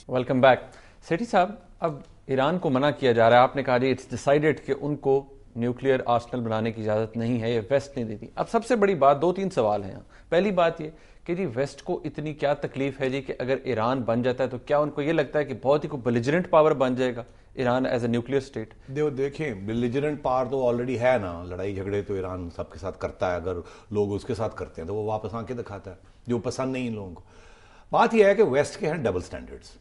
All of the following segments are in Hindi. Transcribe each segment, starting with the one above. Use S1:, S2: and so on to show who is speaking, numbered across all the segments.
S1: Welcome back. सेठी साहब, अब ईरान को मना किया जा रहा है, आपने कहा जी इट्स डिसाइडेड कि उनको न्यूक्लियर आर्सेनल बनाने की इजाजत नहीं है, ये वेस्ट नहीं देती। अब सबसे बड़ी बात, दो तीन सवाल हैं यहाँ। पहली बात ये कि जी वेस्ट को इतनी क्या तकलीफ है जी कि अगर ईरान बन जाता है तो क्या उनको ये लगता है कि बहुत ही कोई बेलिजरेंट पावर बन जाएगा Iran as a nuclear state?
S2: देखें, बेलिजरेंट पावर तो ऑलरेडी है ना। लड़ाई झगड़े तो ईरान सबके साथ करता है, अगर लोग उसके साथ करते हैं तो वो वापस आके दिखाता है, जो पसंद नहीं इन लोगों को। बात यह है कि वेस्ट के हैं डबल स्टैंडर्ड्स।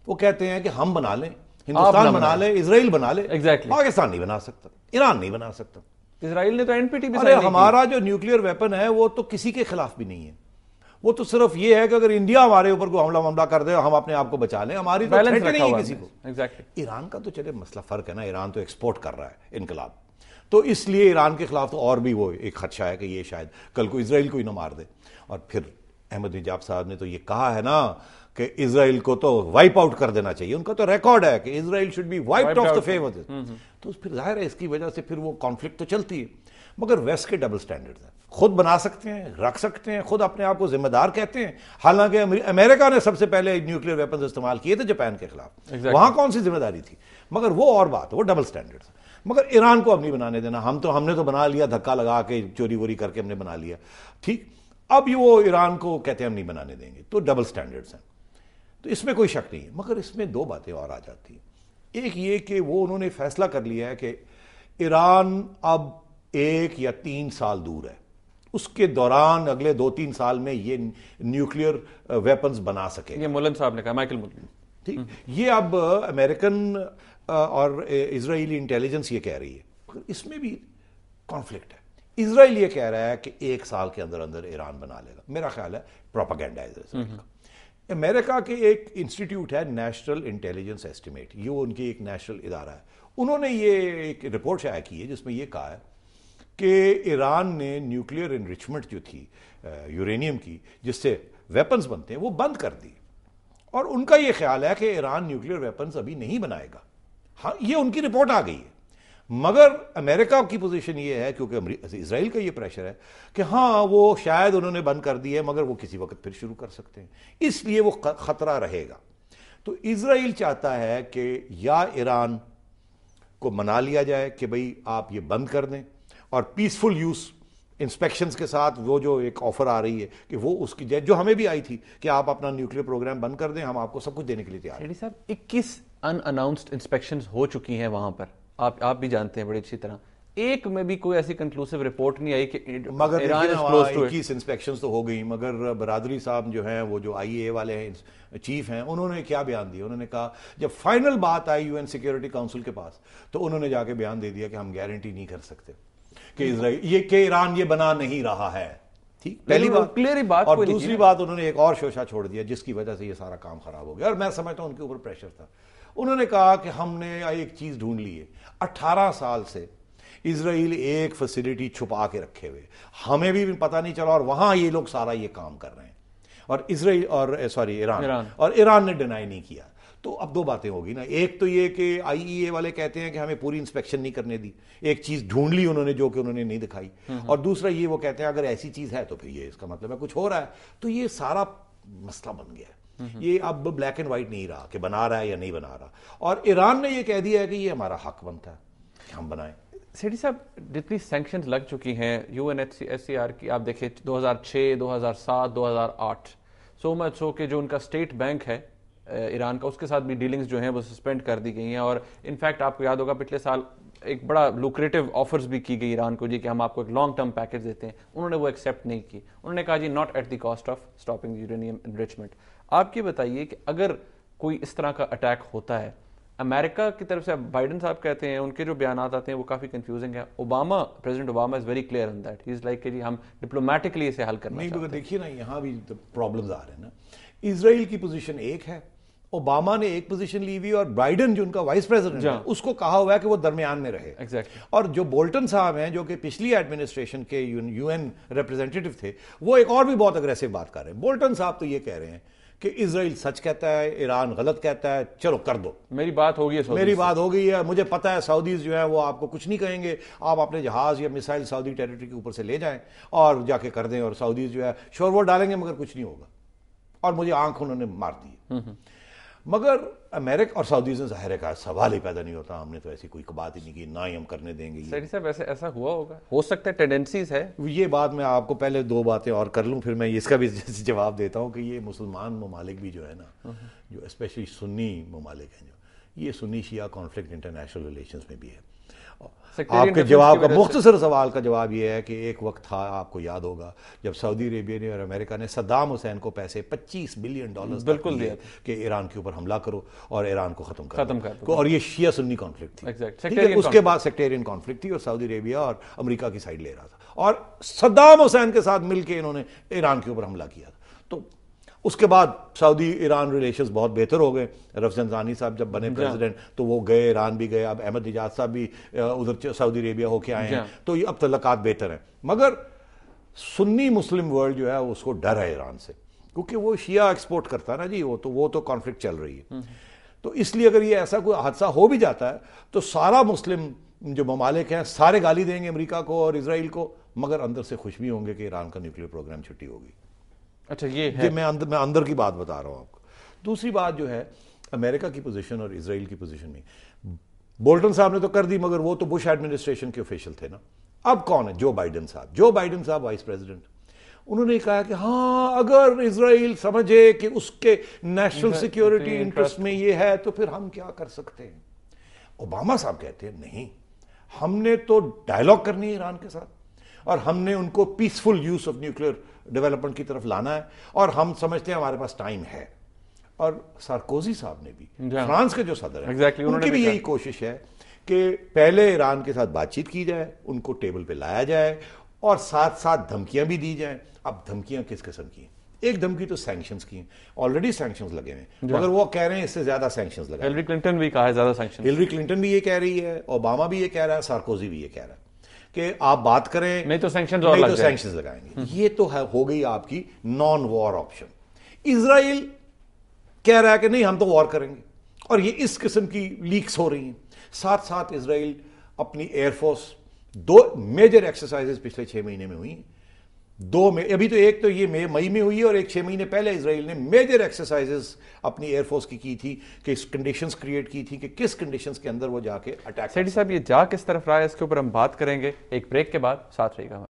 S2: वो कहते हैं कि हम बना लें, हिंदुस्तान बना ले, इजराइल बना ले, पाकिस्तान नहीं बना सकता, ईरान नहीं बना सकता।
S1: इजराइल ने तो एनपीटी भी
S2: अरे हमारा जो न्यूक्लियर वेपन है वो तो किसी के खिलाफ भी नहीं है। वो तो सिर्फ ये है कि अगर इंडिया हमारे ऊपर कोई हमला कर दे हम अपने आप को बचा लें, हमारी तो थ्रेट नहीं है किसी को।
S1: एग्जैक्टली।
S2: ईरान का तो चले मसला फर्क है ना, ईरान तो एक्सपोर्ट कर रहा है इनकलाब, तो इसलिए ईरान के खिलाफ तो और भी वो एक खदशा है कि ये शायद कल को इजराइल को ही ना मार दे। और फिर अहमद निजाब साहब ने तो ये कहा है ना कि इजराइल को तो वाइप आउट कर देना चाहिए। उनका तो रिकॉर्ड है कि Israel should be wiped off the face of this. तो फिर जाहिर है इसकी वजह से फिर वो कॉन्फ्लिक्ट तो चलती है। मगर वेस्ट के डबल स्टैंडर्ड्स हैं, खुद बना सकते हैं, रख सकते हैं, खुद अपने आप को जिम्मेदार कहते हैं। हालांकि अमेरिका ने सबसे पहले न्यूक्लियर वेपन्स इस्तेमाल किए थे जापान के खिलाफ, वहां कौन सी जिम्मेदारी थी? मगर वो और बात, वो डबल स्टैंडर्ड्स। मगर ईरान को अब नहीं बनाने देना। हमने तो बना लिया, धक्का लगा के चोरी वोरी करके हमने बना लिया, ठीक। अब वो ईरान को कहते हैं हम नहीं बनाने देंगे, तो डबल स्टैंडर्ड्स हैं। तो इसमें कोई शक नहीं है। मगर इसमें दो बातें और आ जाती हैं। एक ये कि वो उन्होंने फैसला कर लिया है कि ईरान अब 1 या 3 साल दूर है, उसके दौरान अगले 2-3 साल में ये न्यूक्लियर वेपन्स बना सके।
S1: ये मुलन साहब ने कहा, माइकल मुलन,
S2: ठीक। ये अब अमेरिकन और इजरायली इंटेलिजेंस ये कह रही है, मगर इसमें भी कॉन्फ्लिक्ट है। इजराइल ये कह रहा है कि 1 साल के अंदर अंदर ईरान बना लेगा। मेरा ख्याल है प्रोपेगेंडा है इजराइल का। अमेरिका के एक इंस्टीट्यूट है नेशनल इंटेलिजेंस एस्टिमेट, ये उनकी एक नेशनल इदारा है। उन्होंने ये एक रिपोर्ट शाया की है जिसमें ये कहा है कि ईरान ने न्यूक्लियर इनरिचमेंट जो थी यूरेनियम की, जिससे वेपन्स बनते हैं, वो बंद कर दी। और उनका ये ख्याल है कि ईरान न्यूक्लियर वेपन्स अभी नहीं बनाएगा। हाँ, ये उनकी रिपोर्ट आ गई है। मगर अमेरिका की पोजीशन ये है, क्योंकि इजराइल का ये प्रेशर है कि हाँ वो शायद उन्होंने बंद कर दी है, मगर वो किसी वक्त फिर शुरू कर सकते हैं, इसलिए वो खतरा रहेगा। तो इजराइल चाहता है कि या ईरान को मना लिया जाए कि भाई आप ये बंद कर दें, और पीसफुल यूज इंस्पेक्शंस के साथ वो जो एक ऑफर आ रही है कि वो उसकी जो हमें भी आई थी कि आप अपना न्यूक्लियर प्रोग्राम बंद कर दें, हम आपको सब कुछ देने के लिए तैयार हैं।
S1: साहब, 21 अनअनाउंस्ड इंस्पेक्शंस हो चुकी हैं वहां पर, आप भी जानते हैं बड़ी अच्छी तरह। एक में भी कोई ऐसी कंक्लूसिव रिपोर्ट नहीं आई कि
S2: मगर Iran is close to it. 21 inspections तो हो गई, मगर बरादरी साहब जो हैं, वो जो आईएए वाले हैं, चीफ हैं, उन्होंने क्या बयान दिया? उन्होंने कहा जब फाइनल बात आई यूएन सिक्योरिटी काउंसिल के पास, तो उन्होंने जाके बयान दे दिया कि हम गारंटी नहीं कर सकते कि इजराइल ये कि ईरान ये बना नहीं रहा है। ठीक, पहली बात क्लियर ही बात। और दूसरी बात, उन्होंने एक और शोशा छोड़ दिया जिसकी वजह से ये सारा काम खराब हो गया, और मैं समझता हूं उनके ऊपर प्रेशर था। उन्होंने कहा कि हमने एक चीज ढूंढ ली है, 18 साल से इजराइल एक फैसिलिटी छुपा के रखे हुए, हमें भी पता नहीं चला, और वहां ये लोग सारा ये काम कर रहे हैं, और इजराइल और ईरान और ईरान ने डिनाई नहीं किया। तो अब दो बातें होगी ना। एक तो ये कि आईईए वाले कहते हैं कि हमें पूरी इंस्पेक्शन नहीं करने दी, एक चीज ढूंढ ली उन्होंने जो कि उन्होंने नहीं दिखाई, और दूसरा ये वो कहते हैं अगर ऐसी चीज है तो फिर ये इसका मतलब है कुछ हो रहा है। तो ये सारा मसला बन गया है। ये अब ब्लैक एंड व्हाइट नहीं रहा कि बना रहा है या नहीं बना रहा, और ईरान ने ये कह दिया है कि ये हमारा हक बनता है कि हम बनाएं।
S1: सेठी साहब, जितनी सैंक्शंस लग चुकी हैं यूएनएचसीआर की, आप देखें 2006, 2007, 2008, सो मच सो कि जो उनका स्टेट बैंक है ईरान का, उसके साथ भी डीलिंग्स जो हैं वो सस्पेंड कर दी गई हैं। और इनफैक्ट आपको याद होगा पिछले साल एक बड़ा लुक्रेटिव ऑफर्स भी की गई ईरान को जी कि हम आपको एक लॉन्ग टर्म पैकेज देते हैं, उन्होंने वो एक्सेप्ट नहीं की। उन्होंने कहा जी not at the cost of stopping uranium enrichment. आप ये बताइए कि अगर कोई इस तरह का अटैक होता है अमेरिका की तरफ से, बाइडेन साहब कहते हैं, उनके जो बयान आते हैं वो काफी कंफ्यूजिंग है। President Obama is very clear on that, he is like कि जी हम डिप्लोमेटिकली इसे हल करना चाहते हैं।
S2: देखिए ना, यहाँ भी तो प्रॉब्लम्स आ रहे हैं ना। इजराइल की पोजीशन एक है, ओबामा ने एक पोजीशन ली हुई, और बाइडेन जो उनका वाइस प्रेसिडेंट है उसको कहा हुआ है कि वो दरमियान में रहे।
S1: Exactly.
S2: और जो बोल्टन साहब हैं जो कि पिछली एडमिनिस्ट्रेशन के यूएन रिप्रेजेंटेटिव थे, वो एक और भी बहुत अग्रेसिव बात कर रहे हैं। बोल्टन साहब तो ये कह रहे हैं कि इजराइल सच कहता है, ईरान गलत कहता है, चलो कर दो,
S1: मेरी बात हो गई
S2: है, मुझे पता है सऊदीज जो है वो आपको कुछ नहीं कहेंगे, आप अपने जहाज या मिसाइल सऊदी टेरिटरी के ऊपर से ले जाएं और जाके कर दें, और सऊदीज जो है शोरवोर डालेंगे मगर कुछ नहीं होगा। और मुझे आंख उन्होंने मार दी। मगर अमेरिका और सऊदीज ने जाहिर है कहा सवाल ही पैदा नहीं होता, हमने तो ऐसी कोई बात ही नहीं की, ना ही हम करने देंगे।
S1: सैयदी साहब ऐसा हुआ होगा, हो सकता है टेंडेंसीज है
S2: ये बात मैं आपको पहले दो बातें और कर लूं, फिर मैं इसका भी जवाब देता हूं कि ये मुसलमान ममालिक भी जो है ना, जो स्पेशली सुन्नी ममालिक हैं, जो ये सुन्नी शिया कॉन्फ्लिक्ट इंटरनेशनल रिलेशंस में भी है। आपके जवाब का मुख्तसर सवाल का जवाब यह है कि एक वक्त था, आपको याद होगा, जब सऊदी अरेबिया ने और अमेरिका ने सद्दाम हुसैन को पैसे $25 बिलियन
S1: बिल्कुल दिए
S2: कि ईरान के ऊपर हमला करो और ईरान को खत्म
S1: कर
S2: और ये शिया सुन्नी कॉन्फ्लिक्ट थी।
S1: Exactly.
S2: उसके बाद सेक्टेरियन कॉन्फ्लिक्ट थी और सऊदी अरेबिया और अमेरिका की साइड ले रहा था और सद्दाम हुसैन के साथ मिलकर इन्होंने ईरान के ऊपर हमला किया था। तो उसके बाद सऊदी ईरान रिलेशंस बहुत बेहतर हो गए। रफसंजानी साहब जब बने प्रेसिडेंट तो वो गए, ईरान भी गए, अब अहमद निजाद साहब भी उधर सऊदी अरेबिया होके आए हैं, तो ये अब तल्लुकात बेहतर हैं। मगर सुन्नी मुस्लिम वर्ल्ड जो है उसको डर है ईरान से, क्योंकि वो शिया एक्सपोर्ट करता है ना जी, वो तो कॉन्फ्लिक्ट चल रही है। तो इसलिए अगर ये ऐसा कोई हादसा हो भी जाता है तो सारा मुस्लिम जो ममालिक हैं सारे गाली देंगे अमेरिका को और इसराइल को, मगर अंदर से खुश भी होंगे कि ईरान का न्यूक्लियर प्रोग्राम छुट्टी होगी।
S1: अच्छा, ये है
S2: मैं अंदर की बात बता रहा हूं आपको। दूसरी बात जो है अमेरिका की पोजीशन और इजराइल की पोजीशन में, बोल्टन साहब ने तो कर दी, मगर वो तो बुश एडमिनिस्ट्रेशन के ऑफिशियल थे ना। अब कौन है? जो बाइडेन साहब वाइस प्रेसिडेंट। उन्होंने कहा कि हाँ, अगर इजराइल समझे कि उसके नेशनल सिक्योरिटी इंटरेस्ट में ये है तो फिर हम क्या कर सकते हैं। ओबामा साहब कहते हैं नहीं, हमने तो डायलॉग करनी है ईरान के साथ और हमने उनको peaceful use of nuclear development की तरफ लाना है और हम समझते हैं हमारे पास टाइम है। और सार्कोजी साहब ने भी, फ्रांस के जो सदर हैं, उनकी भी यही कोशिश है कि पहले ईरान के साथ बातचीत की जाए, उनको टेबल पे लाया जाए और साथ साथ धमकियां भी दी जाएं। अब धमकियां किस किस्म की हैं? एक धमकी तो सैंक्शंस की हैं, ऑलरेडी सैंक्शंस लगे हैं, मगर वो कह रहे हैं इससे ज्यादा सैंक्शंस लगे।
S1: हिलरी क्लिंटन भी कहा है ज्यादा सैंक्शन,
S2: हिलरी क्लिंटन भी ये कह रही है, ओबामा भी ये कह रहा है, सार्कोजी भी ये कह रहा है कि आप बात करें
S1: नहीं तो सैंक्शंस
S2: लगाएंगे। ये तो हो गई आपकी नॉन वॉर ऑप्शन। इजराइल कह रहा है कि नहीं हम तो वॉर करेंगे, और ये इस किस्म की लीक्स हो रही हैं। साथ साथ इजराइल अपनी एयरफोर्स 2 मेजर एक्सरसाइजेस पिछले 6 महीने में हुई, 2 में, अभी तो एक तो ये मई में हुई है और एक 6 महीने पहले इजराइल ने मेजर एक्सरसाइजेस अपनी एयरफोर्स की थी कि कंडीशंस क्रिएट की थी कि किस कंडीशंस के अंदर वो जाके अटैक।
S1: सैयदी साहब, ये जा किस तरफ रहा है, इसके ऊपर हम बात करेंगे एक ब्रेक के बाद। साथ रहेगा।